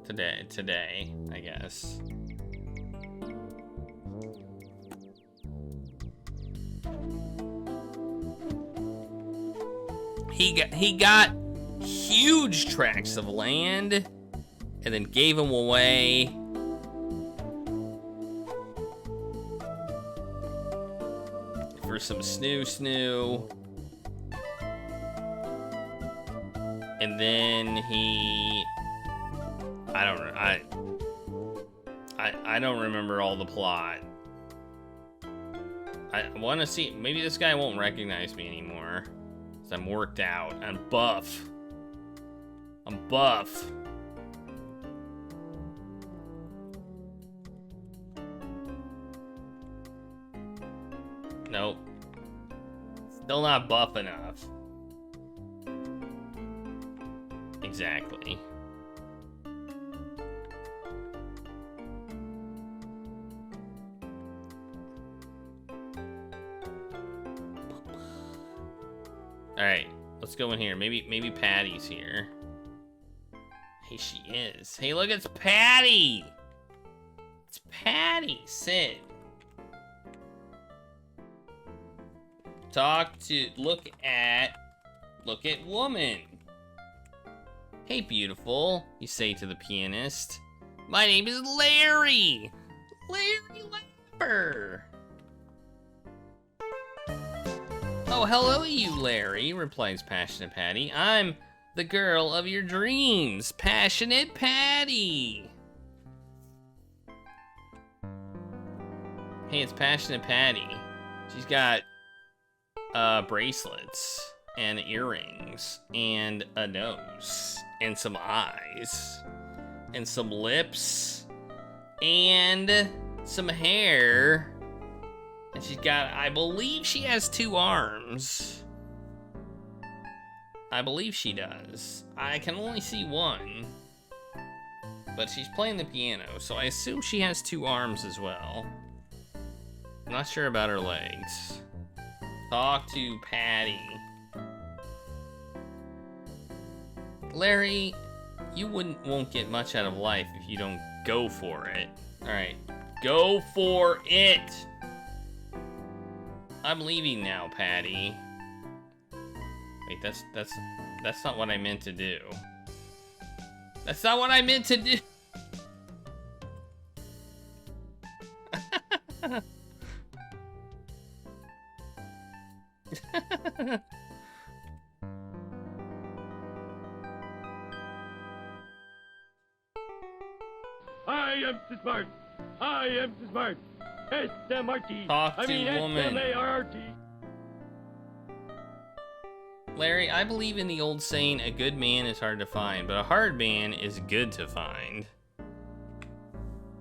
today, I guess. He got huge tracts of land and then gave them away. For some snoo. And then he, I don't remember all the plot. I want to see, maybe this guy won't recognize me anymore. Cause I'm worked out, I'm buff. Nope. Still not buff enough. Exactly. Alright, let's go in here. Maybe Patty's here. Hey, she is. Hey, look, it's Patti! It's Patti! Sit. Look at woman. Hey, beautiful, you say to the pianist. My name is Larry! Larry Laffer! Oh, hello, you, Larry, replies Passionate Patti. I'm the girl of your dreams, Passionate Patti! Hey, it's Passionate Patti. She's got bracelets and earrings and a nose and some eyes and some lips and some hair, and she's got, I believe she has 2 arms. I believe she does. I can only see one, but she's playing the piano, so I assume she has 2 arms as well. I'm not sure about her legs. Talk to Patti. Larry, you won't get much out of life if you don't go for it. Alright, go for it! I'm leaving now, Patti. Wait, that's not what I meant to do. That's not what I meant to do! I am too smart. I am too smart. S-M-R-T. Talk to woman. S-M-A-R-T. Larry, I believe in the old saying, a good man is hard to find, but a hard man is good to find.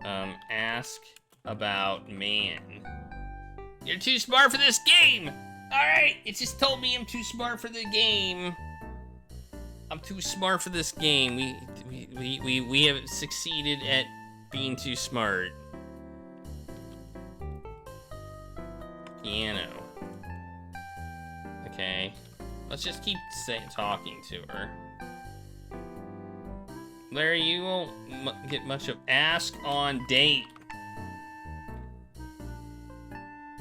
Ask about man. You're too smart for this game! Alright, it just told me I'm too smart for the game. I'm too smart for this game. We have succeeded at being too smart. Piano. Okay. Let's just keep talking to her. Larry, you won't get much of ask on date.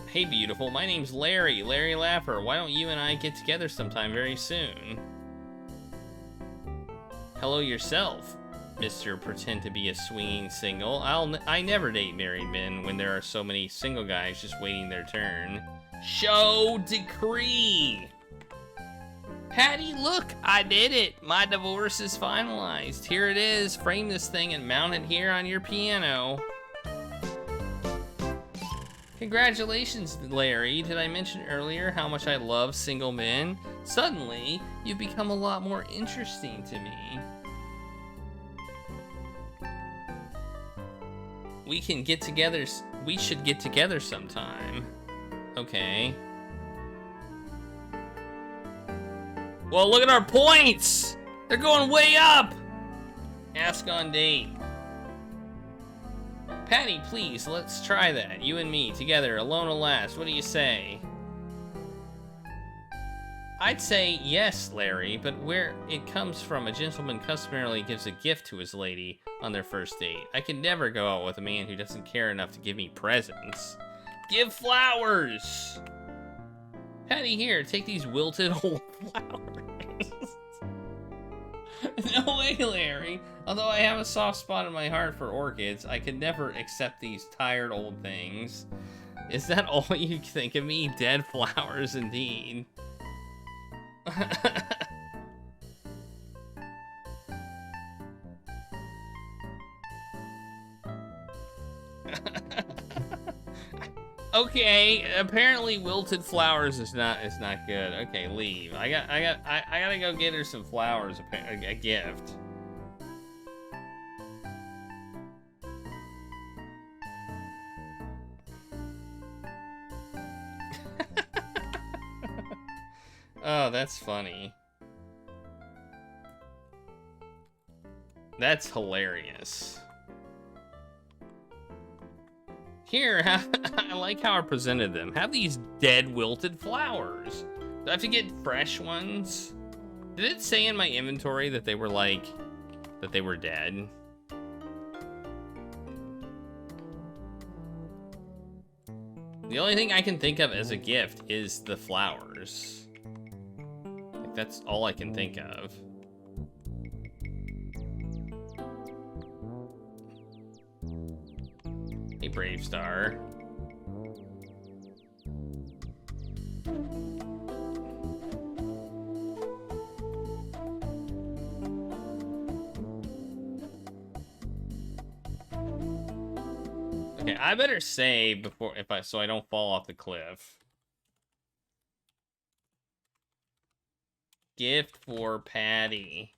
Hey, beautiful, my name's Larry Laffer. Why don't you and I get together sometime very soon? Hello yourself, Mr. Pretend to be a swinging single. I never date married men when there are so many single guys just waiting their turn. Show decree! Patti, look, I did it. My divorce is finalized. Here it is. Frame this thing and mount it here on your piano. Congratulations, Larry. Did I mention earlier how much I love single men? Suddenly, you've become a lot more interesting to me. We can get together. We should get together sometime. Okay. Well, look at our points! They're going way up! Ask on date. Patti, please, let's try that. You and me, together, alone at last. What do you say? I'd say yes, Larry, but where it comes from, a gentleman customarily gives a gift to his lady on their first date. I could never go out with a man who doesn't care enough to give me presents. Give flowers! Patti, here, take these wilted old flowers. No way, Larry. Although I have a soft spot in my heart for orchids, I could never accept these tired old things. Is that all you think of me? Dead flowers, indeed. Okay, apparently wilted flowers is not good. Okay, leave. I gotta go get her some flowers, a gift. Oh, that's funny. That's hilarious. Here, I like how I presented them. Have these dead, wilted flowers. Do I have to get fresh ones? Did it say in my inventory that they were like, that they were dead? The only thing I can think of as a gift is the flowers. Like, that's all I can think of. Hey, Brave Star. Okay, I better save before so I don't fall off the cliff. Gift for Patti.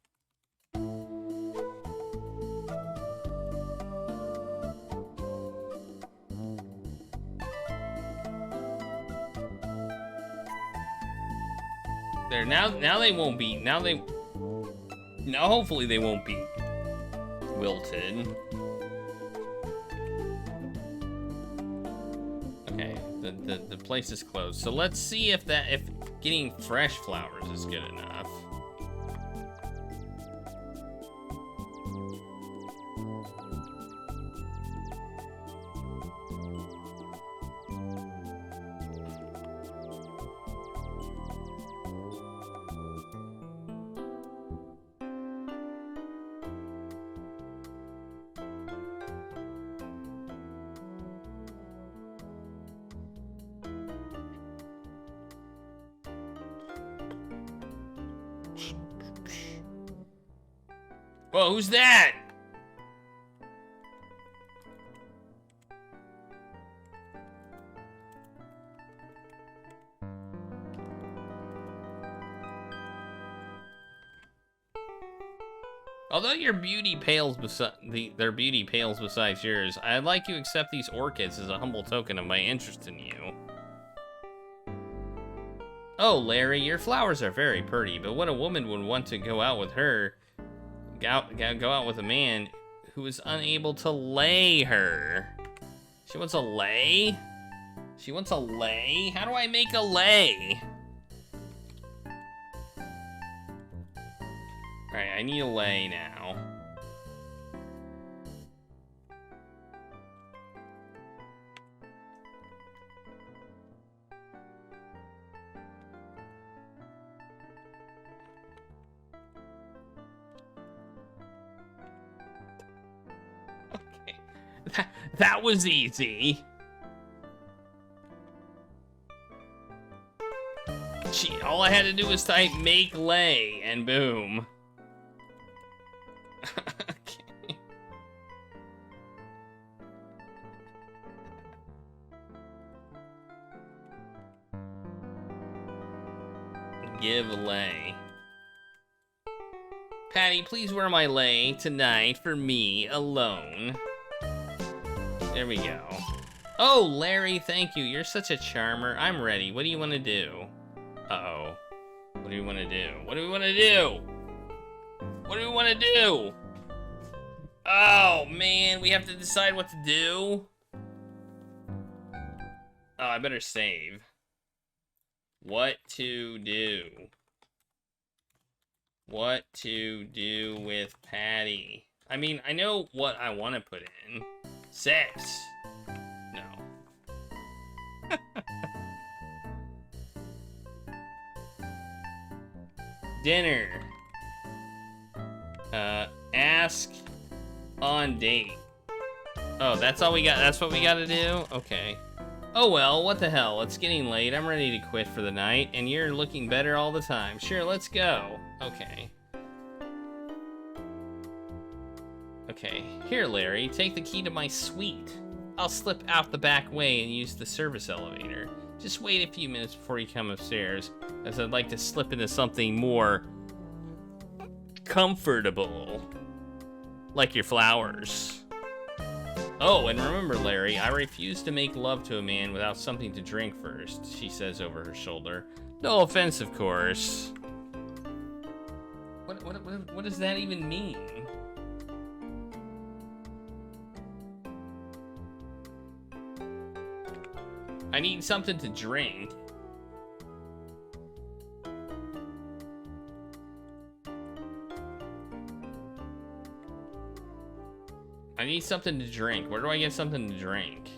There, now they won't be, now hopefully they won't be wilted. Okay, the place is closed. So let's see if getting fresh flowers is good enough. Whoa, who's that? Although your beauty pales their beauty pales beside yours, I'd like you to accept these orchids as a humble token of my interest in you. Oh, Larry, your flowers are very pretty, but what a woman would want to go out with her. Go out with a man who is unable to lay her. She wants a lay? She wants a lay? How do I make a lay? Alright, I need a lay now. That was easy. Gee, all I had to do was type make lay and boom. Okay. Give lay. Patti, please wear my lay tonight for me alone. There we go. Oh, Larry, thank you. You're such a charmer. I'm ready. What do you want to do? Uh-oh. What do we want to do? What do we want to do? What do we want to do? Oh, man. We have to decide what to do? Oh, I better save. What to do? What to do with Patti? I mean, I know what I want to put in. Sex. No. Dinner. Ask on date. Oh, that's all we got? That's what we gotta do? Okay. Oh well, what the hell? It's getting late. I'm ready to quit for the night, and you're looking better all the time. Sure, let's go. Okay. Okay. Here, Larry, take the key to my suite. I'll slip out the back way and use the service elevator. Just wait a few minutes before you come upstairs, as I'd like to slip into something more comfortable. Like your flowers. Oh, and remember, Larry, I refuse to make love to a man without something to drink first, she says over her shoulder. No offense, of course. What does that even mean? I need something to drink. I need something to drink. Where do I get something to drink?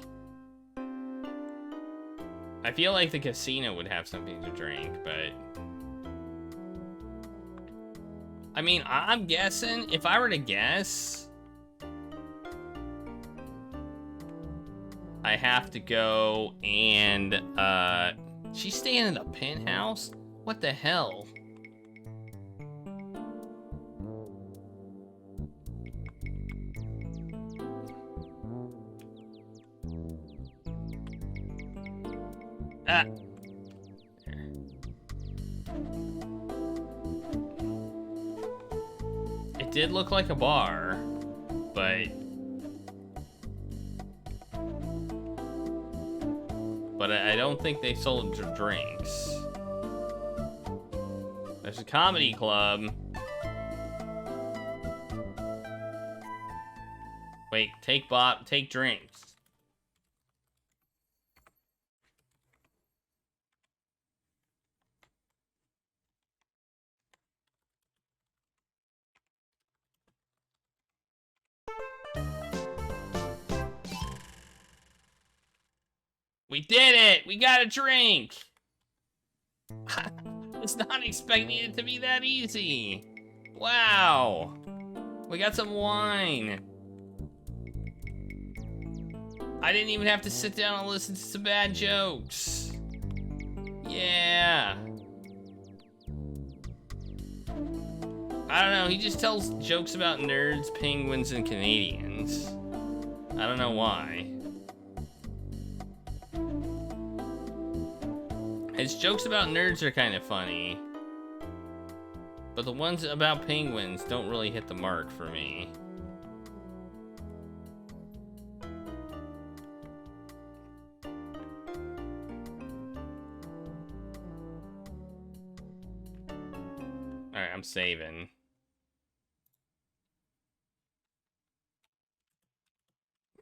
I feel like the casino would have something to drink, but... I mean, I'm guessing, if I were to guess... I have to go and, she's staying in the penthouse? What the hell? Ah. It did look like a bar, but I don't think they sold drinks. There's a comedy club. Wait, take drinks. We did it! We got a drink! I was not expecting it to be that easy. Wow. We got some wine. I didn't even have to sit down and listen to some bad jokes. Yeah. I don't know, he just tells jokes about nerds, penguins, and Canadians. I don't know why. His jokes about nerds are kind of funny, but the ones about penguins don't really hit the mark for me. Alright, I'm saving.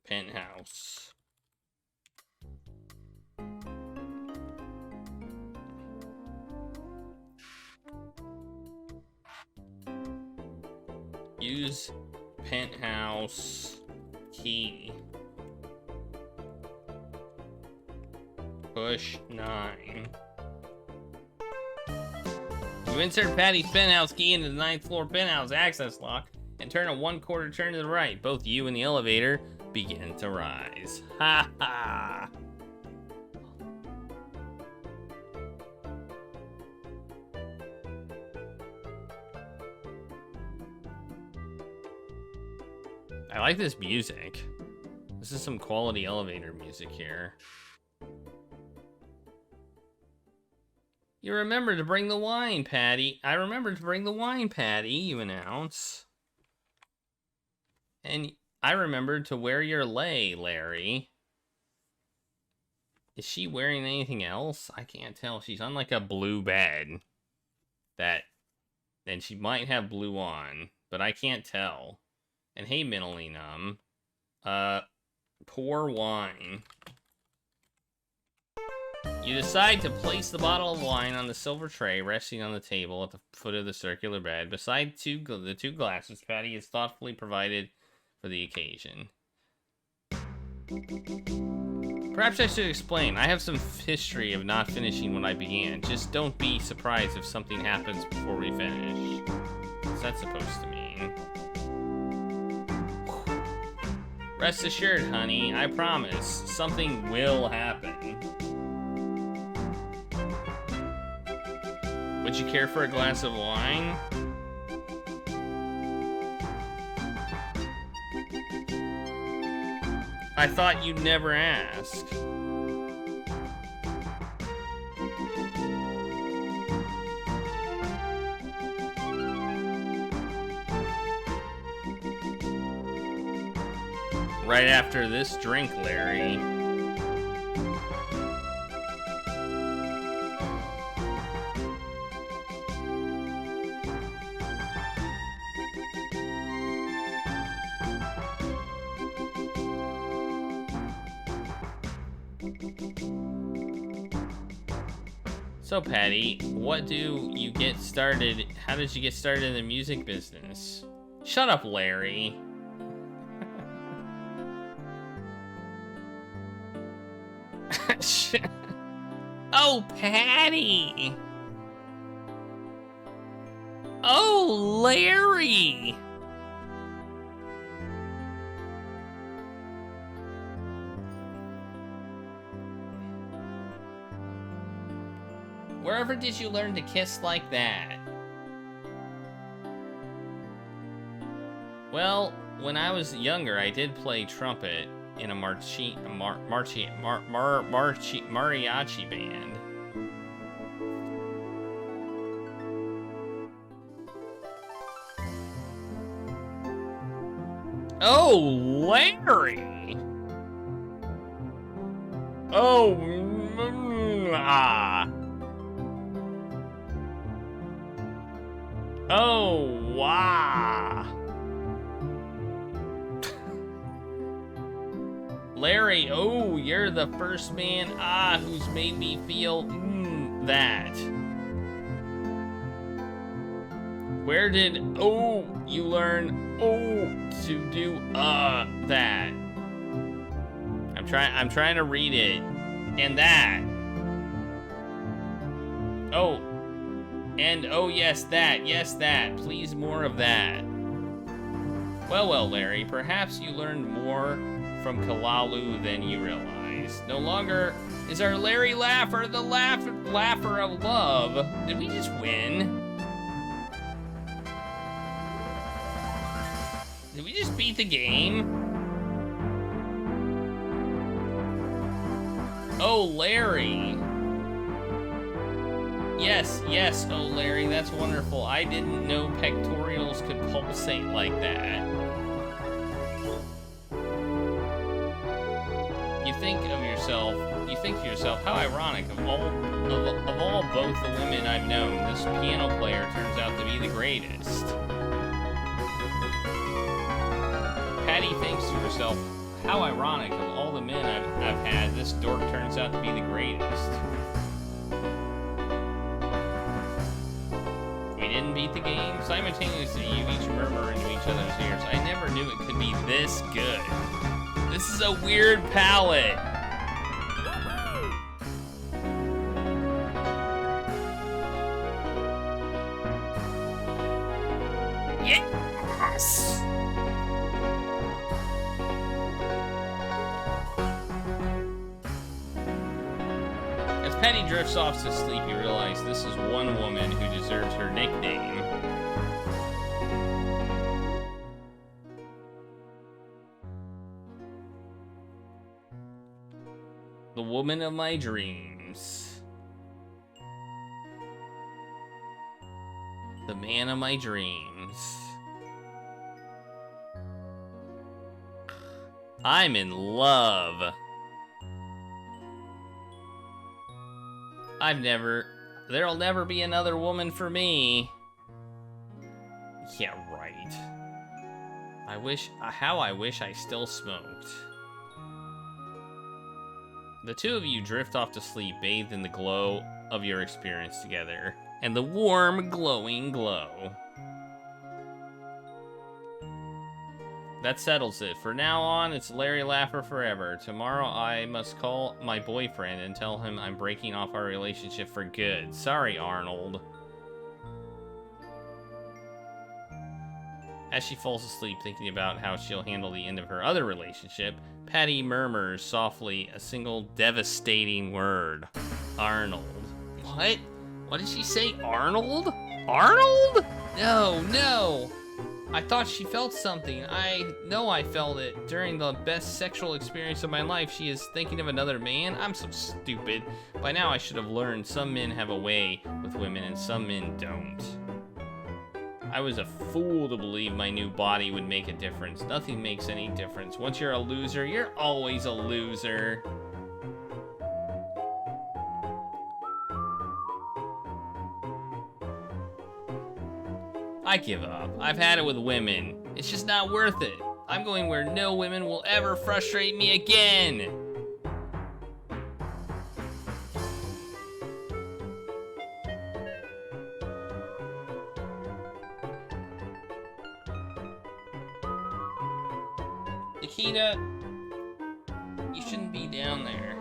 Penthouse. Use penthouse key. Push 9. You insert Patti's penthouse key into the 9th floor penthouse access lock and turn a 1/4 turn to the right. Both you and the elevator begin to rise. Ha ha! I like this music. This is some quality elevator music here. You remember to bring the wine, Patti. I remember to bring the wine, Patti, you announce. And I remembered to wear your lei, Larry. Is she wearing anything else? I can't tell. She's on like a blue bed. And she might have blue on, but I can't tell. And hey, mentally numb. Pour wine. You decide to place the bottle of wine on the silver tray resting on the table at the foot of the circular bed. Beside the two glasses Patti has thoughtfully provided for the occasion. Perhaps I should explain. I have some history of not finishing what I began. Just don't be surprised if something happens before we finish. What's that supposed to mean? Rest assured, honey, I promise, something will happen. Would you care for a glass of wine? I thought you'd never ask. Right after this drink, Larry. So, Patti, what do you get started? How did you get started in the music business? Shut up, Larry. Oh, Patti. Oh, Larry. Wherever did you learn to kiss like that? Well, when I was younger, I did play trumpet in a mariachi band. Oh, Larry! Oh, Oh, wow. Larry, oh, you're the first man, who's made me feel, that. Where did, you learn, to do, that? I'm trying to read it. And that. Oh. And, yes, that. Please, more of that. Well, Larry, perhaps you learned more from Kalalu than you realize. No longer is our Larry Laffer the Laffer of love. Did we just win? Did we just beat the game? Oh, Larry. Yes, oh Larry, that's wonderful. I didn't know pectorals could pulsate like that. You think to yourself, how ironic, of all both the women I've known, this piano player turns out to be the greatest. Patti thinks to herself, how ironic, of all the men I've had, this dork turns out to be the greatest. We didn't beat the game. Simultaneously, you each murmur into each other's ears. I never knew it could be this good. This is a weird palette. Yes! As Patti drifts off to sleep, you realize this is one woman who deserves her nickname. The woman of my dreams. The man of my dreams. I'm in love. There'll never be another woman for me. Yeah, right. How I wish I still smoked. The two of you drift off to sleep, bathed in the glow of your experience together, and the warm, glowing glow. That settles it. For now on, it's Larry Laffer forever. Tomorrow, I must call my boyfriend and tell him I'm breaking off our relationship for good. Sorry, Arnold. As she falls asleep, thinking about how she'll handle the end of her other relationship, Patti murmurs softly a single devastating word. Arnold. What? What did she say? Arnold? Arnold? No, no. I thought she felt something. I know I felt it. During the best sexual experience of my life, she is thinking of another man? I'm so stupid. By now I should have learned some men have a way with women and some men don't. I was a fool to believe my new body would make a difference. Nothing makes any difference. Once you're a loser, you're always a loser. I give up. I've had it with women. It's just not worth it. I'm going where no women will ever frustrate me again. Nikita, you shouldn't be down there.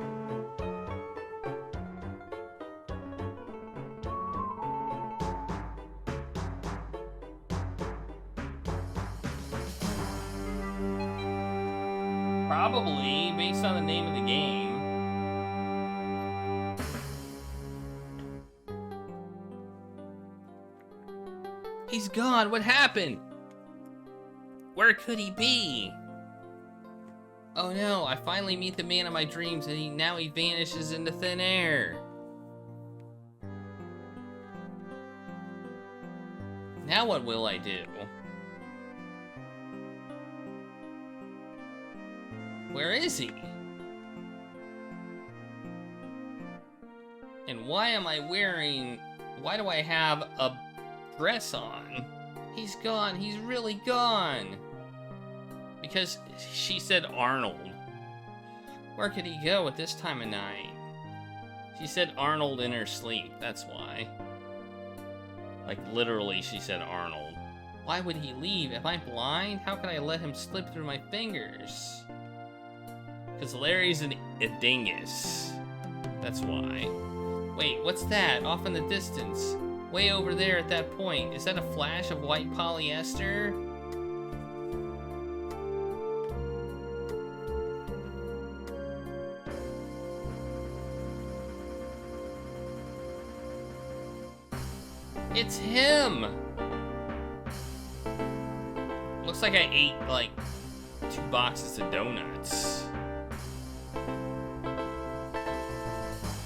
Probably, based on the name of the game. He's gone. What happened? Where could he be? Oh no, I finally meet the man of my dreams and now he vanishes into thin air. Now what will I do? Where is he? And why do I have a dress on? He's gone, he's really gone. Because she said Arnold. Where could he go at this time of night? She said Arnold in her sleep, that's why. Like literally she said Arnold. Why would he leave? Am I blind? How could I let him slip through my fingers? Because Larry's a dingus. That's why. Wait, what's that? Off in the distance. Way over there at that point. Is that a flash of white polyester? It's him! Looks like I ate, like, 2 boxes of donuts.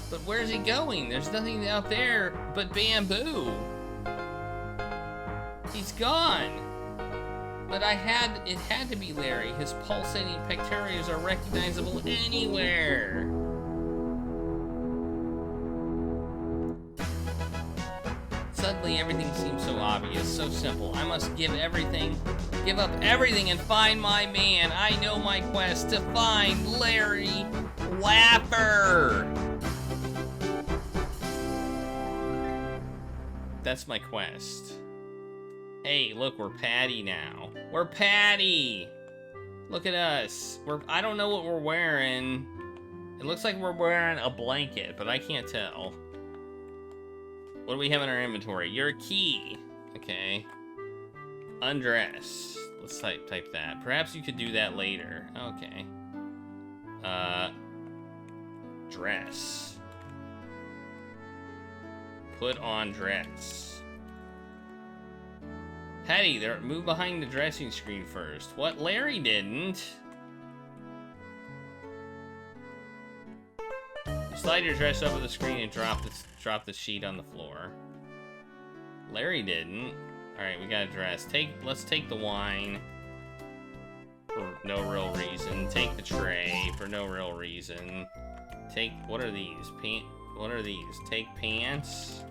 But where's he going? There's nothing out there but bamboo. He's gone. But it had to be Larry. His pulsating pectorals are recognizable anywhere. Suddenly everything seems so obvious, so simple. I must give up everything and find my man. I know my quest to find Larry Laffer. That's my quest. Hey, look, we're Patti now. We're Patti! Look at us. I don't know what we're wearing. It looks like we're wearing a blanket, but I can't tell. What do we have in our inventory? Your key. Okay. Undress. Let's type that. Perhaps you could do that later. Okay. Dress. Put on dress. Patti, move behind the dressing screen first. What? Larry didn't. Slide your dress over the screen and drop the sheet on the floor. Larry didn't. Alright, we got a dress. Let's take the wine. For no real reason. Take the tray for no real reason. What are these? What are these? Take pants.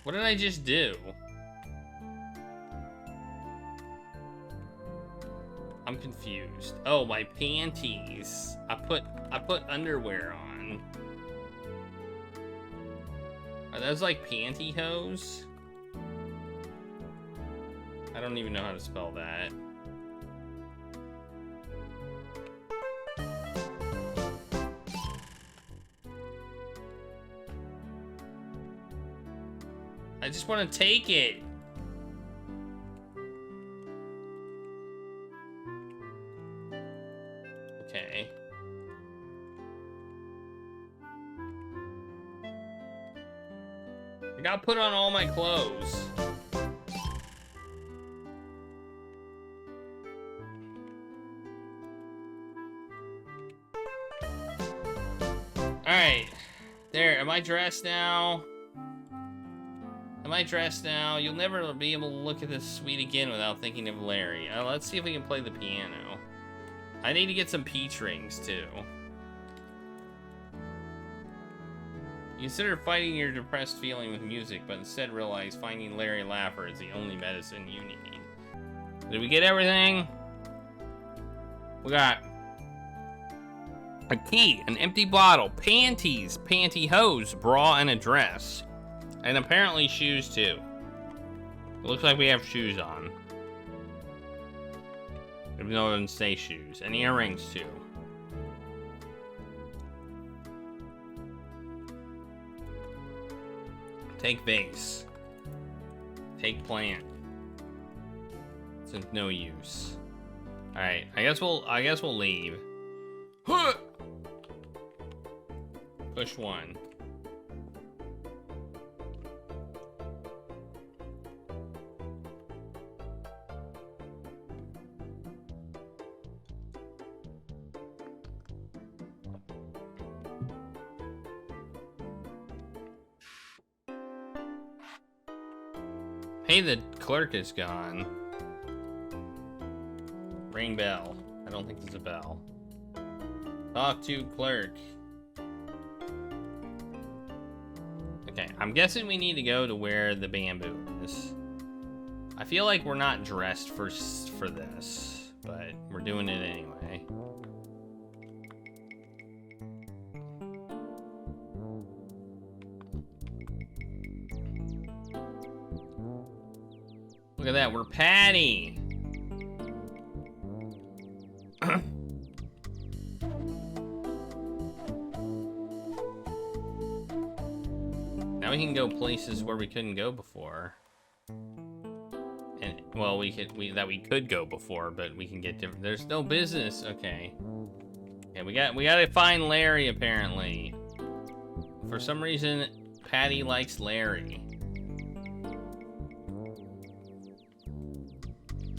What did I just do? I'm confused. Oh, my panties. I put underwear on. Are those like pantyhose? I don't even know how to spell that. I just want to take it. Okay. I gotta put on all my clothes. Alright. There, am I dressed now? Am I dressed now? You'll never be able to look at this suite again without thinking of Larry. Let's see if we can play the piano. I need to get some peach rings, too. You consider fighting your depressed feeling with music, but instead realize finding Larry Laffer is the only medicine you need. Did we get everything? We got a key, an empty bottle, panties, pantyhose, bra, and a dress. And apparently shoes, too. It looks like we have shoes on. Even though it doesn't say shoes. And earrings, too. Take vase. Take plant. It's of no use. Alright, I guess we'll leave. Push 1. Hey, the clerk is gone. Ring bell. I don't think there's a bell. Talk to clerk. Okay, I'm guessing we need to go to where the bamboo is. I feel like we're not dressed for this, but we're doing it anyway. Look at that, we're Patti. Now we can go places where we couldn't go before. And well, we could go before, but we can get different. There's no business. Okay. Okay, we gotta find Larry apparently. For some reason, Patti likes Larry.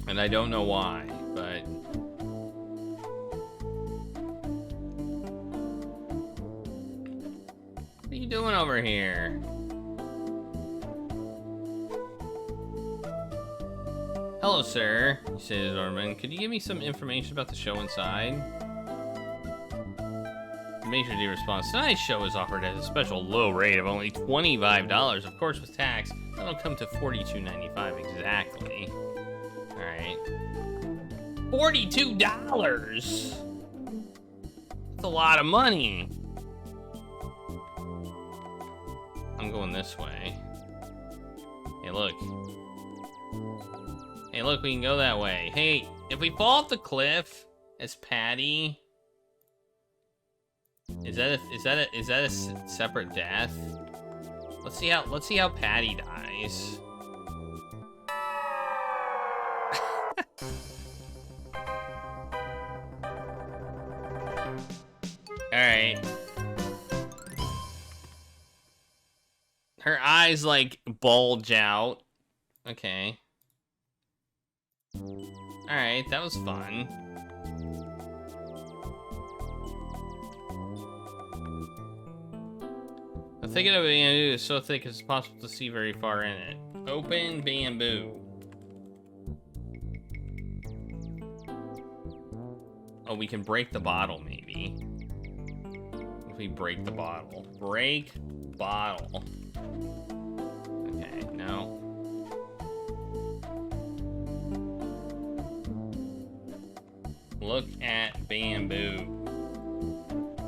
And I don't know why, but... What are you doing over here? Hello, sir, he says, Orman. Could you give me some information about the show inside? Major D responds, tonight's show is offered at a special low rate of only $25. Of course, with tax, that'll come to $42.95 exactly. Alright. $42! That's a lot of money. I'm going this way. Hey, look. Hey, look, we can go that way. Hey, if we fall off the cliff as Patti, is that a separate death? Let's see how Patti dies. Alright. Her eyes, like, bulge out. Okay. Alright, that was fun. The thicket of bamboo is so thick it's possible to see very far in it. Open bamboo. Oh, we can break the bottle, maybe. If we break the bottle. Break bottle. Okay. Okay, no. Look at bamboo.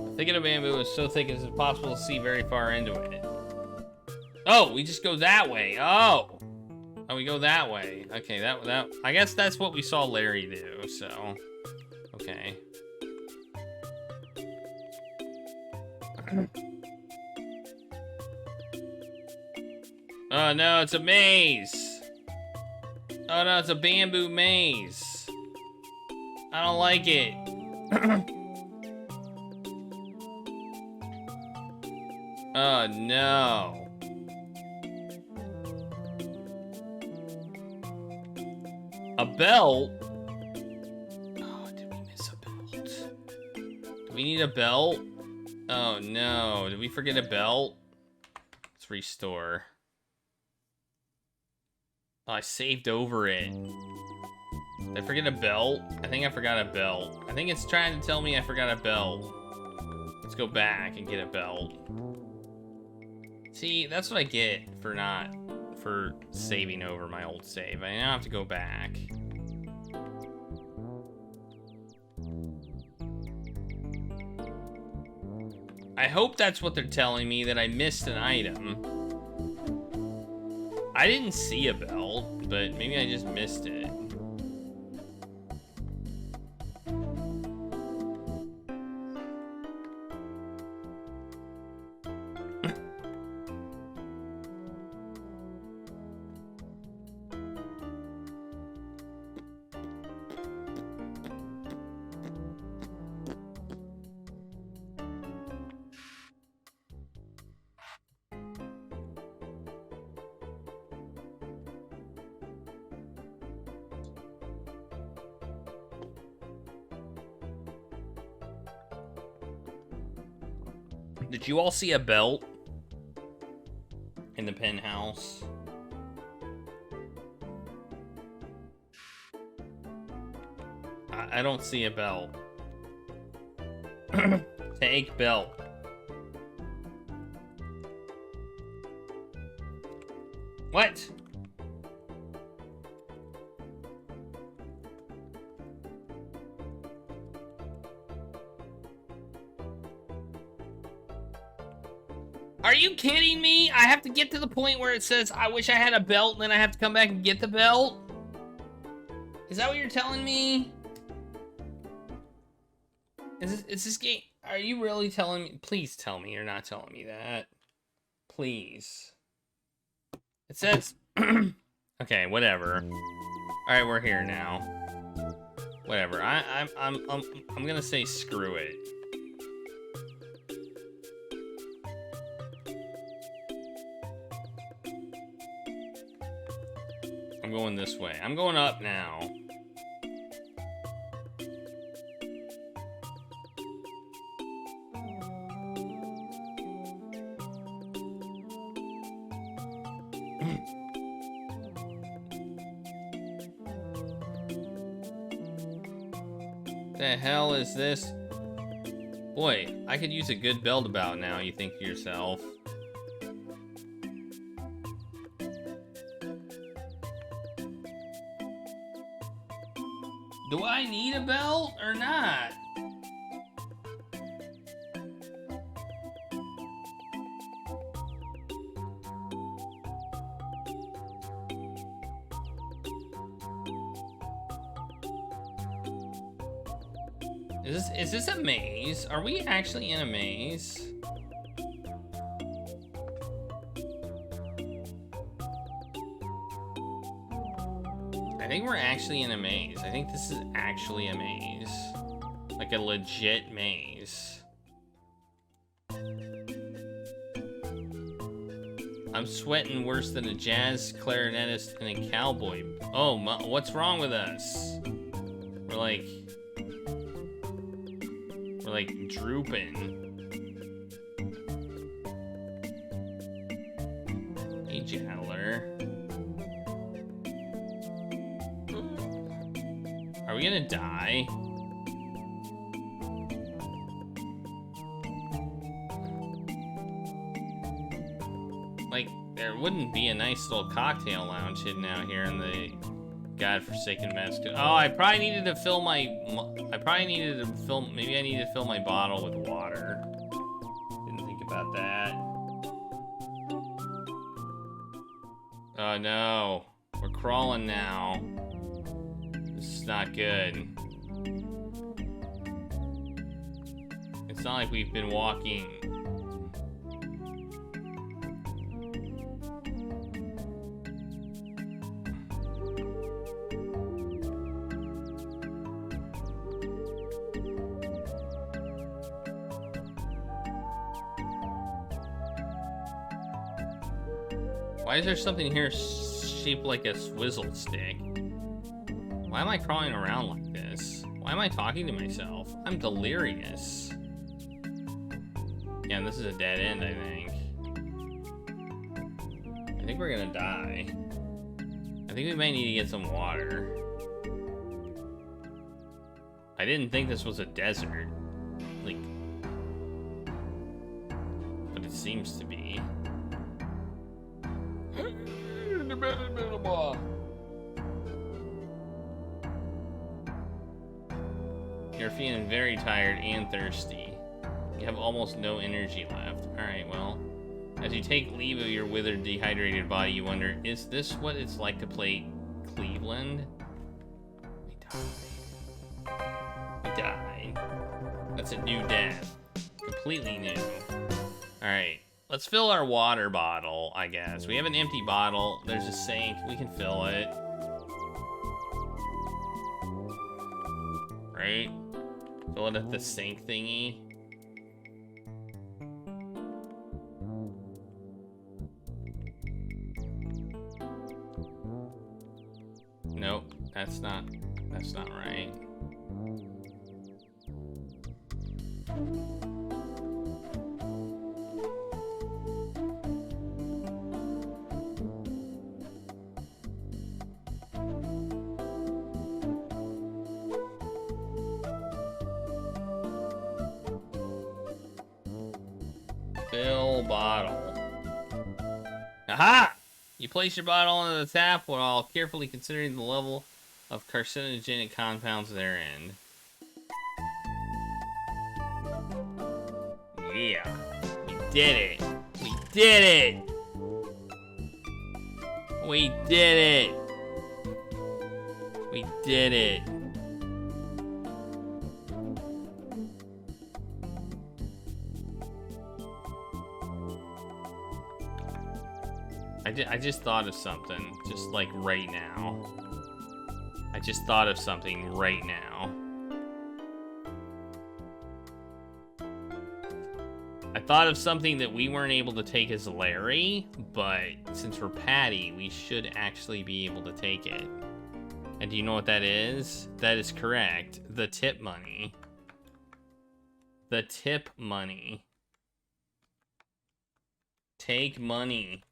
The thicket of bamboo is so thick it's impossible to see very far into it. Oh, we just go that way. Oh, we go that way. Okay, that I guess that's what we saw Larry do. So, okay. Oh no, it's a maze. Oh no, it's a bamboo maze. I don't like it. Oh no. A belt? Oh, did we miss a belt? Do we need a belt? Oh no, did we forget a belt? Let's restore. Oh, I saved over it. Did I forget a belt? I think I forgot a belt. I think it's trying to tell me I forgot a belt. Let's go back and get a belt. See, that's what I get for saving over my old save. I now have to go back. I hope that's what they're telling me, that I missed an item. I didn't see a belt, but maybe I just missed it. Did you all see a belt in the penthouse? I don't see a belt. Take belt. What? Are you kidding me? I have to get to the point where it says, I wish I had a belt, and then I have to come back and get the belt? Is that what you're telling me? Is this game... Are you really telling me? Please tell me you're not telling me that. Please. It says... Okay, whatever. Alright, we're here now. Whatever. I'm gonna say screw it. I'm going this way. I'm going up now. The hell is this? Boy, I could use a good belt about now, you think to yourself. Do I need a belt or not? Is this a maze? Are we actually in a maze? I think we're actually in a maze. I think this is actually a maze. Like a legit maze. I'm sweating worse than a jazz clarinetist and a cowboy. Oh, what's wrong with us? We're like drooping. Hey, Jaddler. Are we gonna die? Like, There wouldn't be a nice little cocktail lounge hidden out here in the godforsaken mess. Oh, I probably needed to fill my... Maybe I needed to fill my bottle with water. Didn't think about that. Oh no. We're crawling now. This is not good. It's not like we've been walking. Why is there something here shaped like a swizzle stick? Why am I crawling around like this? Why am I talking to myself? I'm delirious. Yeah, this is a dead end, I think. I think we're gonna die. I think we might need to get some water. I didn't think this was a desert. Like... But it seems to be. You're feeling very tired and thirsty. You have almost no energy left. Alright, well. As you take leave of your withered, dehydrated body, you wonder, is this what it's like to play Cleveland? We died. We died. That's a new death. Completely new. Alright. Let's fill our water bottle, I guess. We have an empty bottle. There's a sink. We can fill it. Right? Fill it at the sink thingy. Nope, that's not right. Fill bottle. Aha! You place your bottle on the tap while carefully considering the level of carcinogenic compounds therein. Yeah. We did it. We did it. We did it. We did it. I just thought of something, just like right now. I just thought of something right now. I thought of something that we weren't able to take as Larry, but since we're Patti, we should actually be able to take it. And do you know what that is? That is correct. The tip money. The tip money. Take money.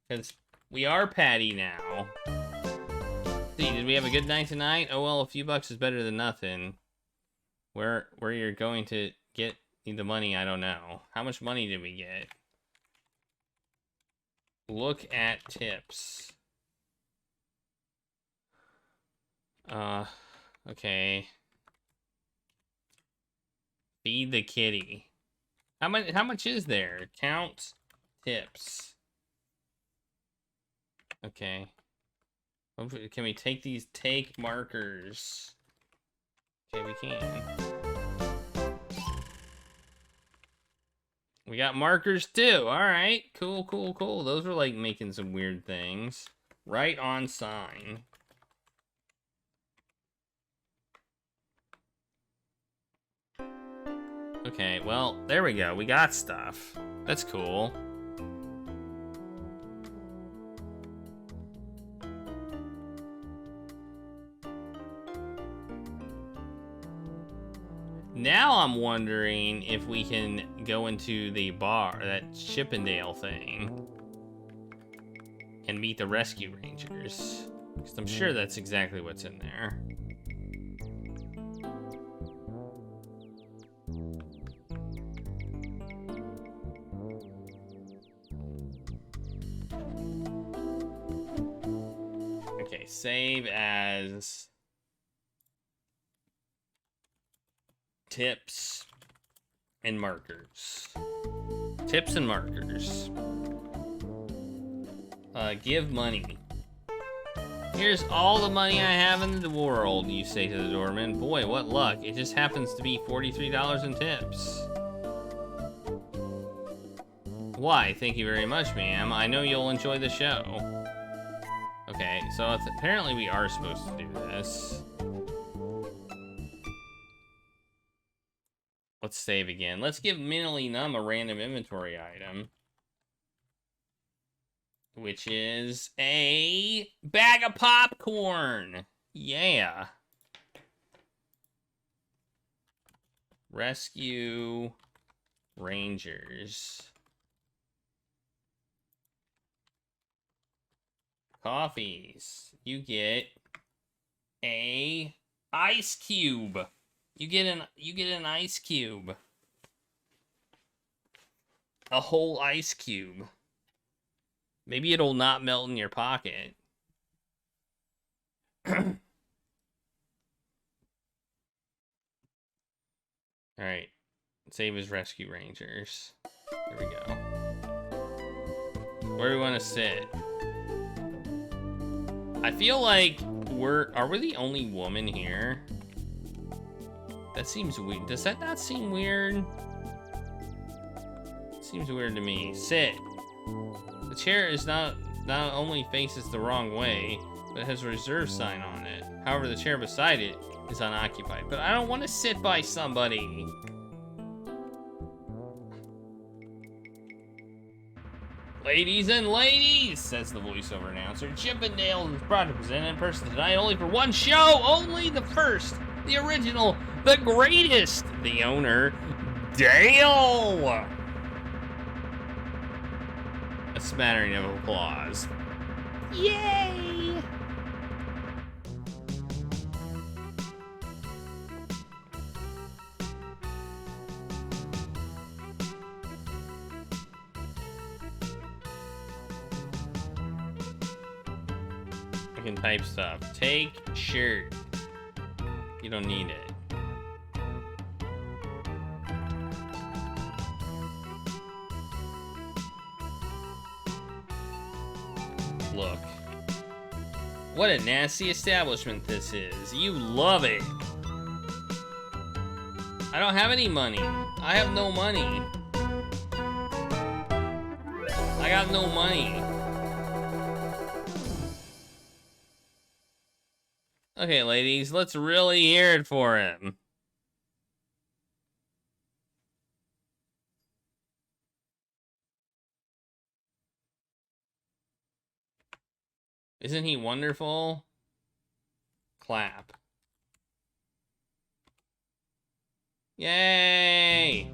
Because we are Patti now. See, did we have a good night tonight? Oh well, a few bucks is better than nothing. Where you're going to get the money, I don't know. How much money did we get? Look at tips. Okay. Feed the kitty. How much is there? Count tips. Okay. Can we take these markers? Okay, we can. We got markers too. Alright. Cool, cool, cool. Those are like making some weird things. Right on sign. Okay, well, there we go. We got stuff. That's cool. Now I'm wondering if we can go into the bar, that Chippendale thing, and meet the rescue rangers. Because I'm sure that's exactly what's in there. save as tips and markers. Tips and markers. Give money. Here's all the money I have in the world, you say to the doorman. Boy, what luck. It just happens to be $43 in tips. Why, thank you very much, ma'am. I know you'll enjoy the show. Okay, so apparently we are supposed to do this. Let's save again. Let's give Mentally Numb a random inventory item. Which is a bag of popcorn. Yeah. Rescue Rangers. Coffees. You get a ice cube. You get an ice cube. A whole ice cube. Maybe it'll not melt in your pocket. Alright. Save as Rescue Rangers. Here we go. Where do we want to sit? I feel like are we the only woman here? That seems weird. Does that not seem weird? It seems weird to me. Sit. The chair is not only faces the wrong way, but has a reserve sign on it. However, the chair beside it is unoccupied. But I don't want to sit by somebody. Ladies and ladies, says the voiceover announcer, Chippendale is proud to present in person tonight only for one show, only the first, the original, the greatest, the owner, Dale. A smattering of applause. Yay! I can type stuff. Take shirt. You don't need it. Look. What a nasty establishment this is. You love it. I don't have any money. I have no money. I got no money. Okay, ladies, let's really hear it for him. Isn't he wonderful? Clap. Yay!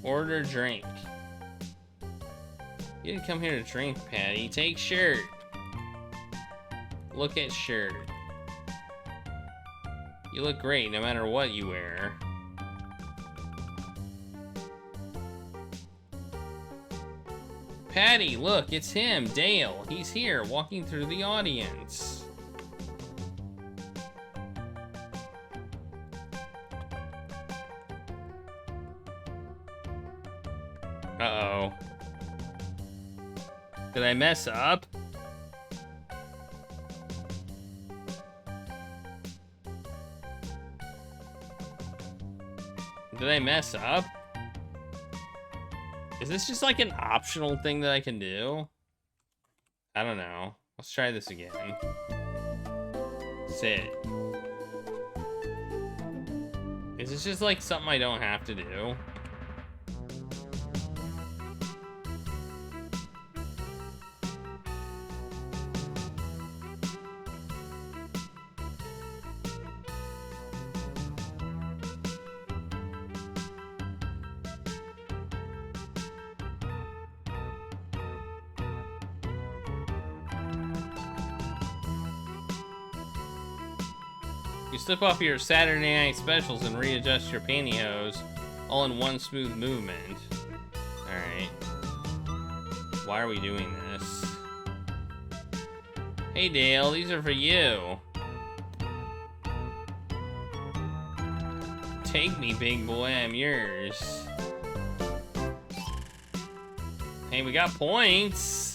Order drink. You didn't come here to drink, Patti. Take shirt. Look at shirt. You look great no matter what you wear. Patti, look, it's him, Dale. He's here, walking through the audience. Uh-oh. Did I mess up? Did I mess up? Is this just like an optional thing that I can do? I don't know. Let's try this again. Sit. Is this just like something I don't have to do? You slip off your Saturday night specials and readjust your pantyhose all in one smooth movement. Alright. Why are we doing this? Hey Dale, these are for you. Take me, big boy, I'm yours. Hey, we got points.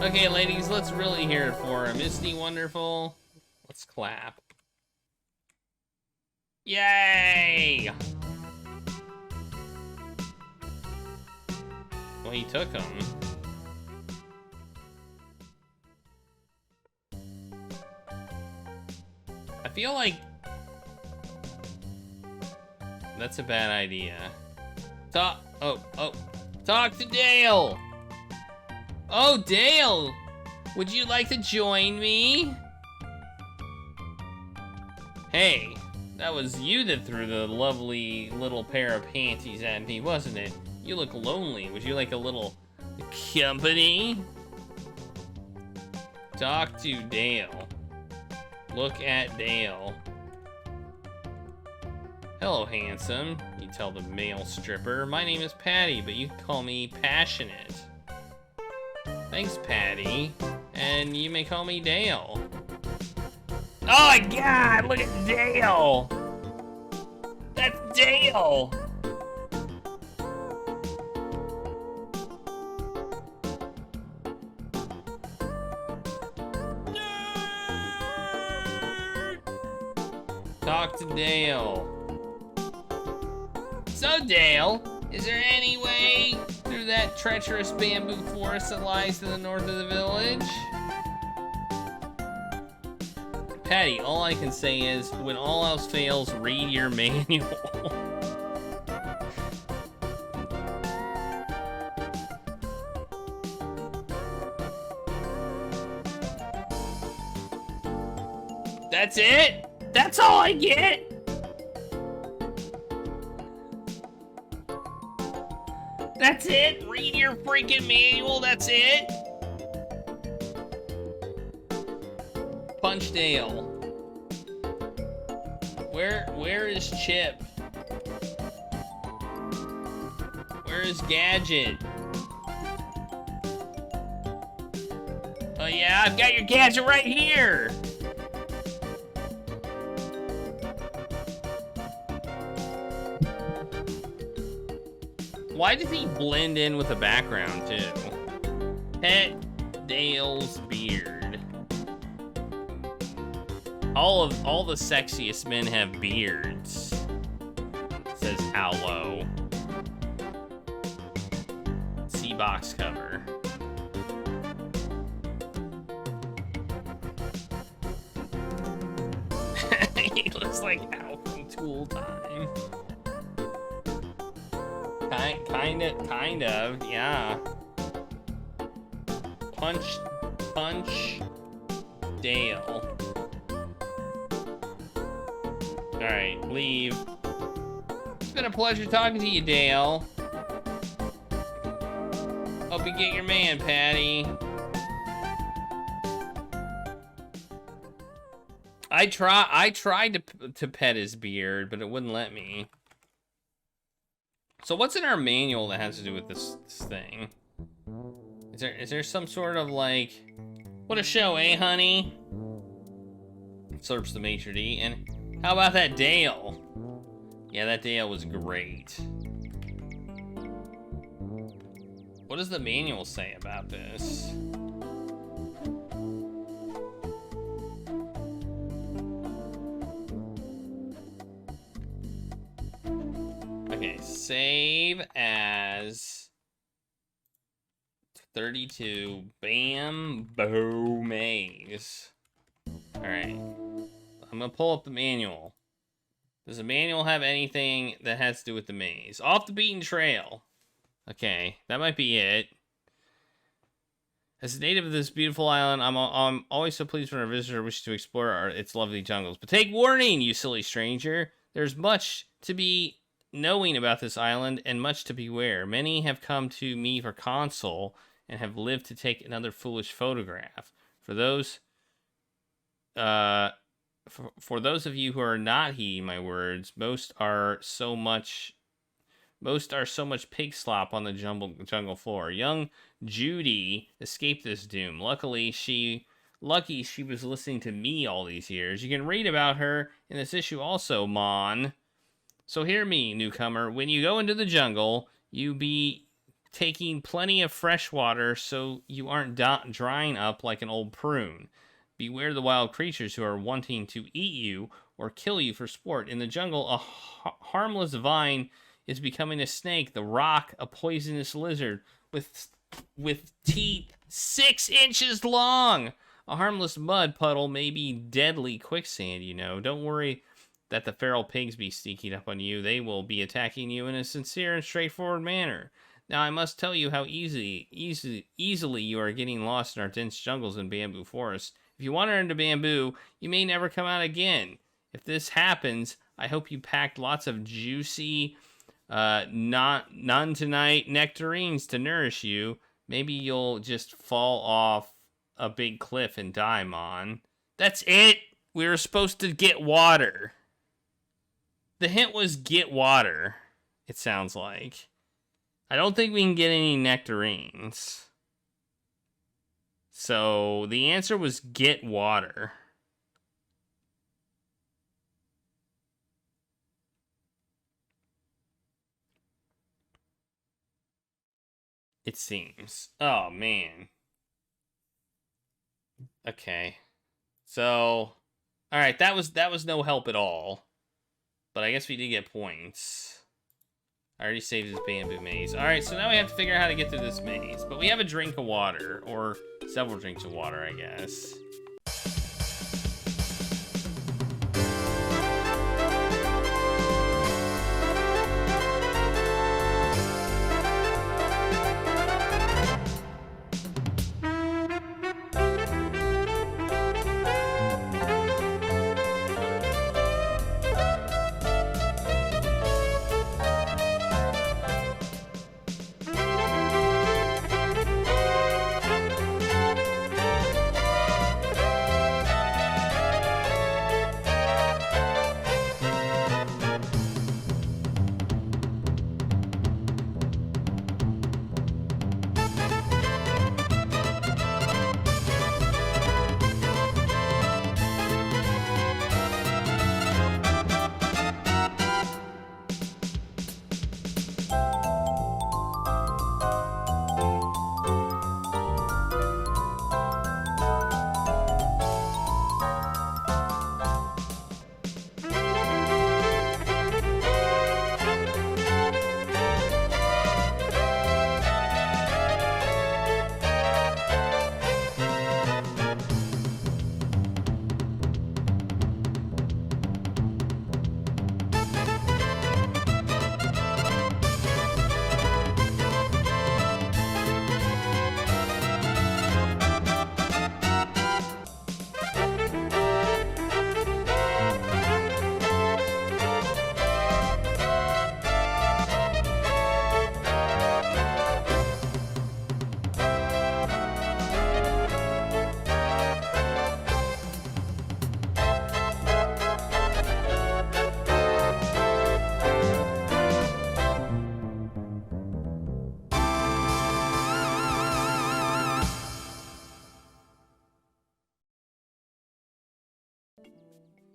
Okay, ladies, let's really hear it for him. Isn't he wonderful? Let's clap. Yay! Well, he took him. I feel like that's a bad idea. Talk to Dale! Oh, Dale! Would you like to join me? Hey, that was you that threw the lovely little pair of panties at me, wasn't it? You look lonely. Would you like a little company? Talk to Dale. Look at Dale. Hello, handsome, you tell the male stripper. My name is Patti, but you can call me Passionate. Thanks, Patti. And you may call me Dale. Oh my god, look at Dale! That's Dale! Talk to Dale. So, Dale, is there any way through that treacherous bamboo forest that lies to the north of the village? Patti, all I can say is, when all else fails, read your manual. That's it? That's all I get? That's it? Read your freaking manual, that's it? Punch Dale. Where is Chip? Where is Gadget? Oh yeah, I've got your gadget right here! Why does he blend in with the background, too? Pet Dale's beard. All the sexiest men have beards, says Lowe. See box cover. He looks like Al from Tool Time. Kind of, yeah. Punch Dale. Alright, leave. It's been a pleasure talking to you, Dale. Hope you get your man, Patti. I tried to pet his beard, but it wouldn't let me. So what's in our manual that has to do with this thing? Is there some sort of like, what a show, eh, honey? Slurps the maitre d'. And how about that Dale? Yeah, that Dale was great. What does the manual say about this? Okay, save as 32 Bamboo Maze. Alright. I'm gonna pull up the manual. Does the manual have anything that has to do with the maze? Off the beaten trail. Okay, that might be it. As a native of this beautiful island, I'm always so pleased when a visitor wishes to explore its lovely jungles. But take warning, you silly stranger. There's much to be knowing about this island and much to beware. Many have come to me for counsel, and have lived to take another foolish photograph. For those of you who are not heeding my words, most are so much pig slop on the jungle floor. Young Judy escaped this doom. Lucky she was listening to me all these years. You can read about her in this issue also, Mon. So hear me, newcomer. When you go into the jungle, you be taking plenty of fresh water so you aren't drying up like an old prune. Beware the wild creatures who are wanting to eat you or kill you for sport. In the jungle, a harmless vine is becoming a snake. The rock, a poisonous lizard with teeth 6 inches long. A harmless mud puddle may be deadly quicksand, you know. Don't worry that the feral pigs be sneaking up on you. They will be attacking you in a sincere and straightforward manner. Now, I must tell you how easily you are getting lost in our dense jungles and bamboo forests. If you wander into bamboo, you may never come out again. If this happens, I hope you packed lots of juicy, none tonight nectarines to nourish you. Maybe you'll just fall off a big cliff and die, Mon. That's it! We were supposed to get water. The hint was get water, it sounds like. I don't think we can get any nectarines. So the answer was get water. It seems. Oh, man. Okay. So, alright, that was no help at all. But I guess we did get points. I already saved this bamboo maze. Alright, so now we have to figure out how to get through this maze. But we have a drink of water, or several drinks of water, I guess.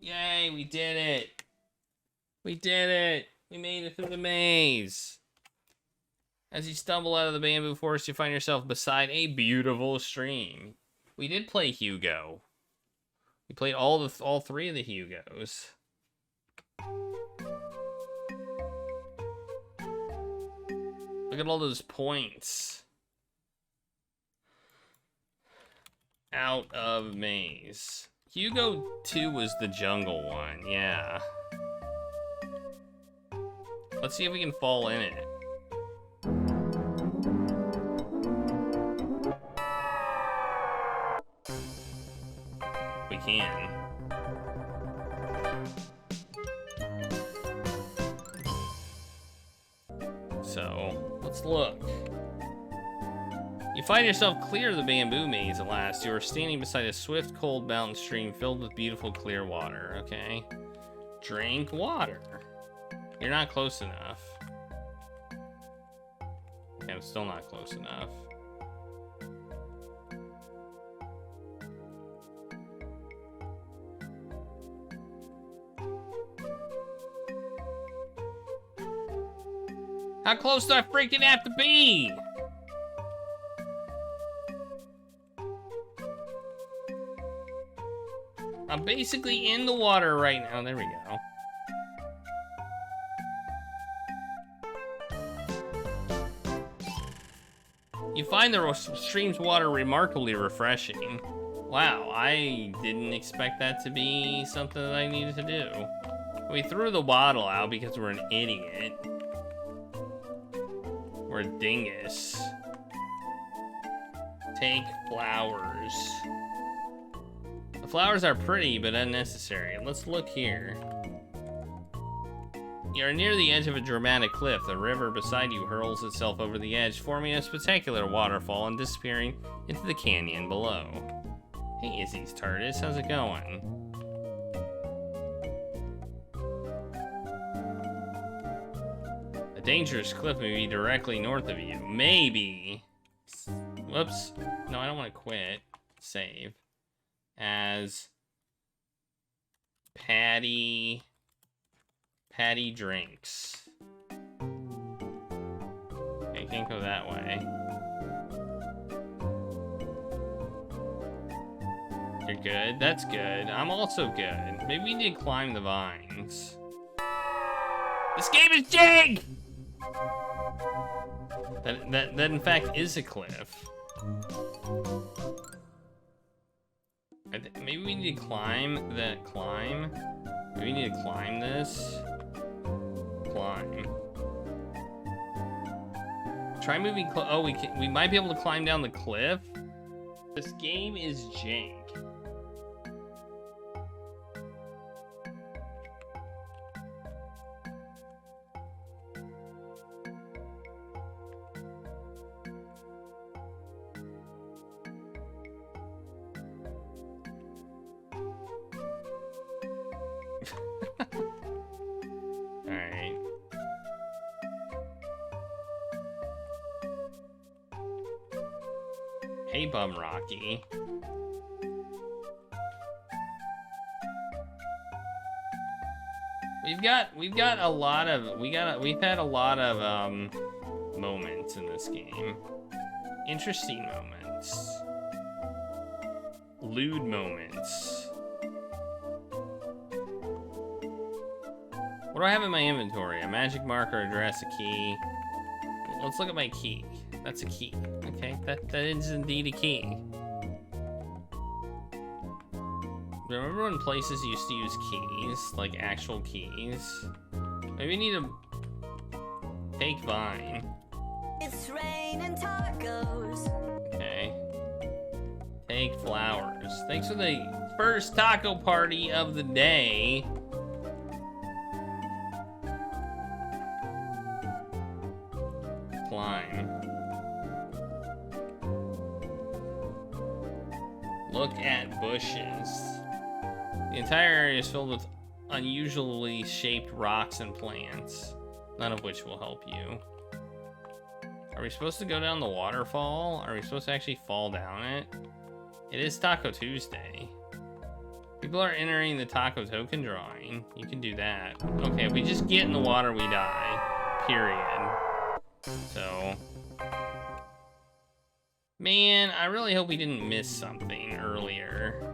Yay, we did it. We did it. We made it through the maze. As you stumble out of the bamboo forest, you find yourself beside a beautiful stream. We did play Hugo. We played all 3 of the Hugos. Look at all those points. Out of maze. Hugo 2 was the jungle one, yeah. Let's see if we can fall in it. We can. So, let's look. You find yourself clear of the bamboo maze at last. You are standing beside a swift, cold mountain stream filled with beautiful, clear water. Okay. Drink water. You're not close enough. Okay, I'm still not close enough. How close do I freaking have to be? I'm basically in the water right now. There we go. You find the stream's water remarkably refreshing. Wow, I didn't expect that to be something that I needed to do. We threw the bottle out because we're an idiot. We're a dingus. Take flowers. The flowers are pretty, but unnecessary. Let's look here. You're near the edge of a dramatic cliff. The river beside you hurls itself over the edge, forming a spectacular waterfall and disappearing into the canyon below. Hey, Izzy's TARDIS, how's it going? A dangerous cliff may be directly north of you. Maybe. Whoops. No, I don't want to quit. Save. As Patti drinks. Okay, can't go that way. You're good? That's good. I'm also good. Maybe we need to climb the vines. This game is jig! That in fact is a cliff. Maybe we need to climb. Maybe we need to climb this. Climb. Try moving. Oh, we might be able to climb down the cliff. This game is jank. Alright. Hey, Bum Rocky. We've had a lot of moments in this game. Interesting moments. Lewd moments. What do I have in my inventory? A magic marker, address, a key. Let's look at my key. That's a key. Okay, that is indeed a key. Remember when places used to use keys, like actual keys? Maybe we need to take Vine. It's raining tacos. Okay. Take flowers. Thanks for the first taco party of the day. Climb. Look at bushes. The entire area is filled with unusually shaped rocks and plants, none of which will help you. Are we supposed to go down the waterfall? Are we supposed to actually fall down it? It is Taco Tuesday. People are entering the taco token drawing. You can do that. Okay, if we just get in the water, we die. Period. So... Man, I really hope we didn't miss something earlier.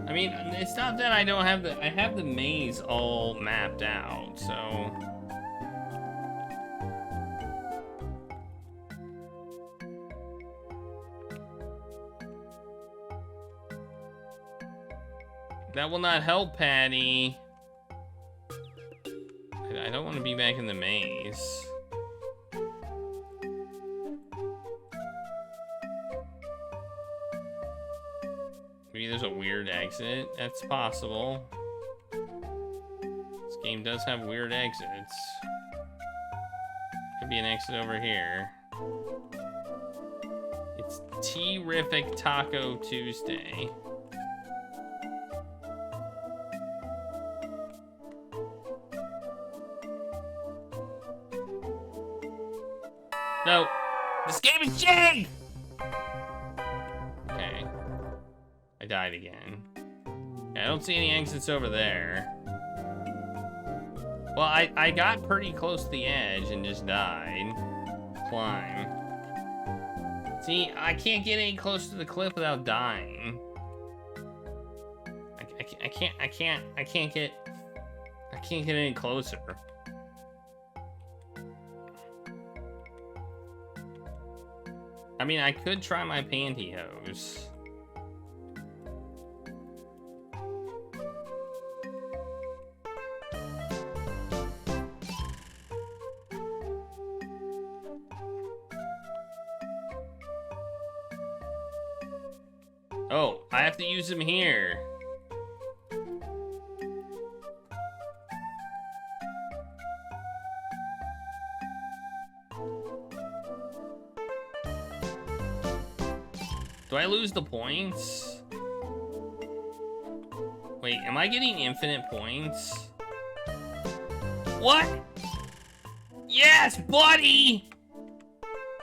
I mean, it's not that I don't have the... I have the maze all mapped out, so... That will not help, Patti. I don't want to be back in the maze. Maybe there's a weird exit. That's possible. This game does have weird exits. Could be an exit over here. It's Terrific Taco Tuesday. No, this game is shitty! Okay. I died again. Okay, I don't see any exits over there. Well, I got pretty close to the edge and just died. Climb. See, I can't get any closer to the cliff without dying. I can't get any closer. I mean, I could try my pantyhose. Oh, I have to use them here. Do I lose the points? Wait, am I getting infinite points? What? Yes, buddy!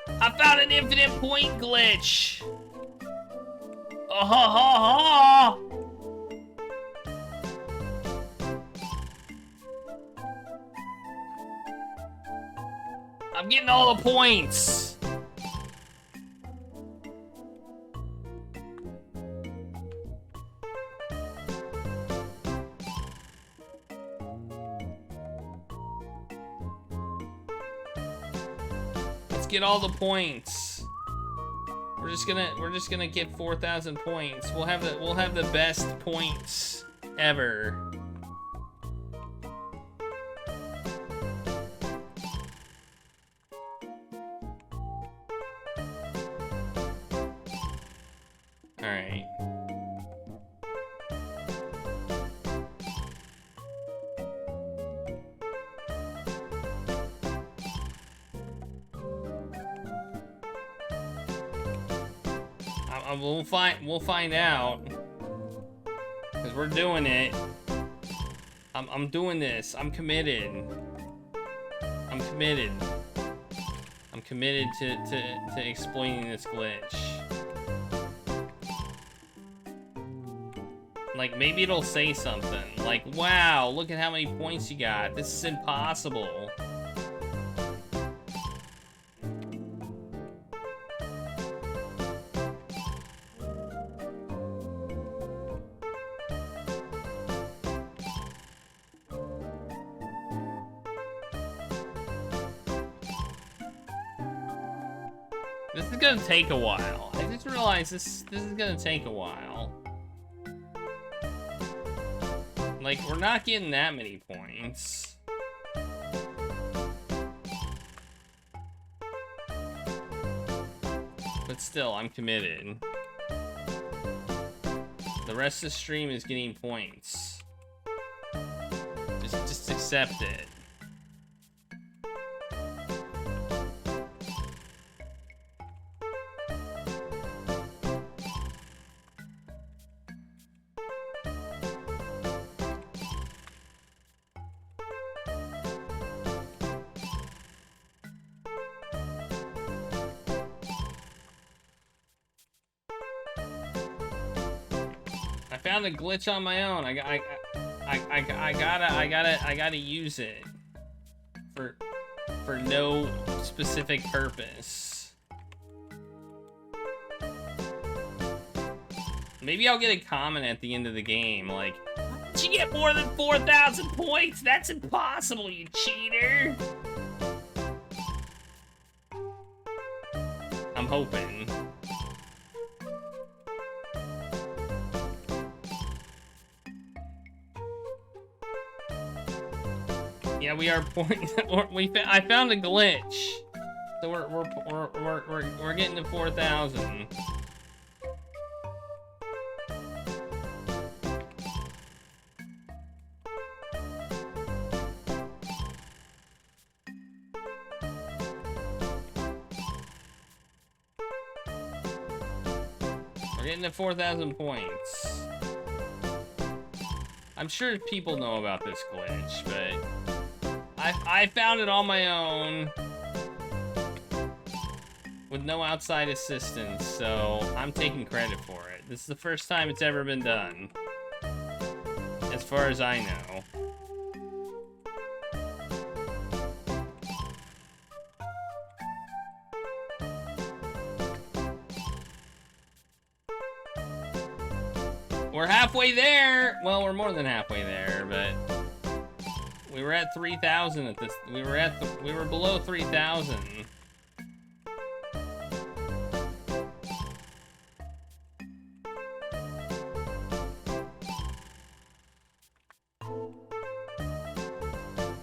I found an infinite point glitch! Oh, ha, ha, ha. I'm getting all the points. Let's get all the points. We're just gonna get 4,000 points. We'll have the best points ever. All right. We'll find out, because we're doing it. I'm doing this. I'm committed. I'm committed. I'm committed to explaining this glitch. Like, maybe it'll say something like, "Wow, look at how many points you got. This is impossible." This is gonna take a while. I just realized this is gonna take a while. Like, we're not getting that many points. But still, I'm committed. The rest of the stream is getting points. Just accept it. I found a glitch on my own. I gotta use it for no specific purpose. Maybe I'll get a comment at the end of the game like, "Did you get more than 4,000 points? That's impossible, you cheater!" I'm hoping. Yeah, we are points. I found a glitch, so we're getting to 4,000. We're getting to 4,000 points. I'm sure people know about this glitch, but I found it on my own with no outside assistance, so I'm taking credit for it. This is the first time it's ever been done, as far as I know. We're halfway there. Well, we're more than halfway there, but we were at 3,000 at this. We were below 3,000.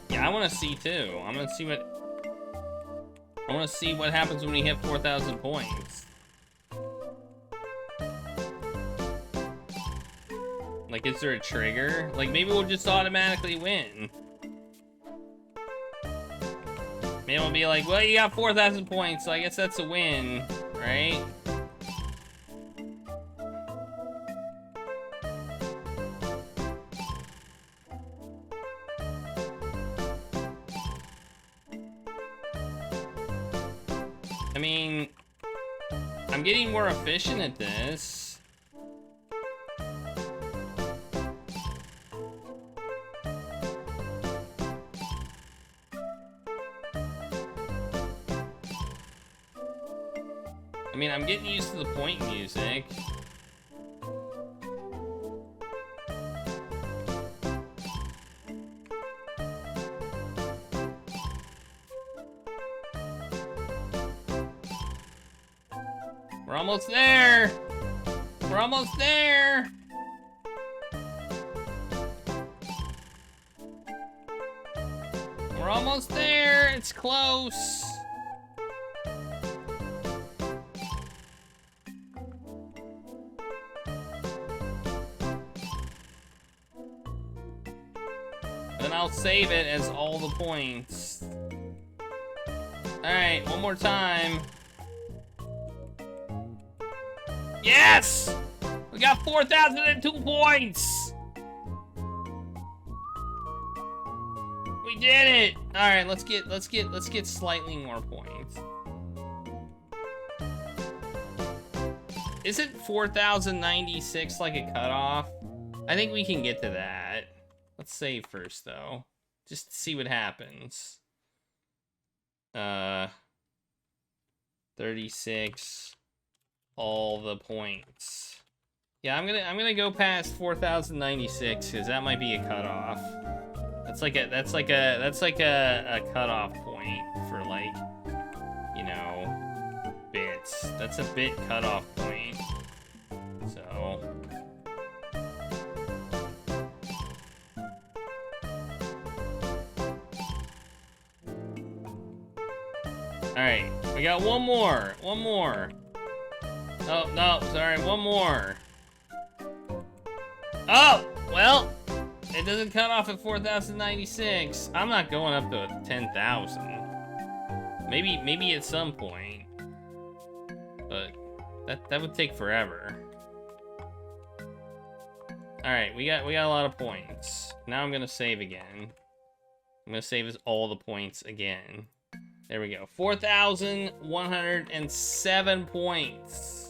Yeah, I want to see too. I want to see what happens when we hit 4,000 points. Like, is there a trigger? Like, maybe we'll just automatically win. Maybe we'll be like, well, you got 4,000 points, so I guess that's a win, right? I mean, I'm getting more efficient at this. I mean, I'm getting used to the point music. We're almost there! We're almost there! We're almost there! It's close! Then I'll save it as all the points. Alright, one more time. Yes! We got 4,002 points! We did it! Alright, let's get slightly more points. Isn't 4,096 like a cutoff? I think we can get to that. Let's save first, though. Just to see what happens. 36. All the points. Yeah, I'm gonna go past 4,096 because that might be a cutoff. That's like a cutoff point for, like, you know, bits. That's a bit cutoff point. So. Alright, we got one more. One more. Oh, no, sorry, one more. Oh, well, it doesn't cut off at 4,096. I'm not going up to 10,000. Maybe at some point. But that would take forever. Alright, we got a lot of points. Now I'm gonna save again. I'm gonna save all the points again. There we go. 4,107 points.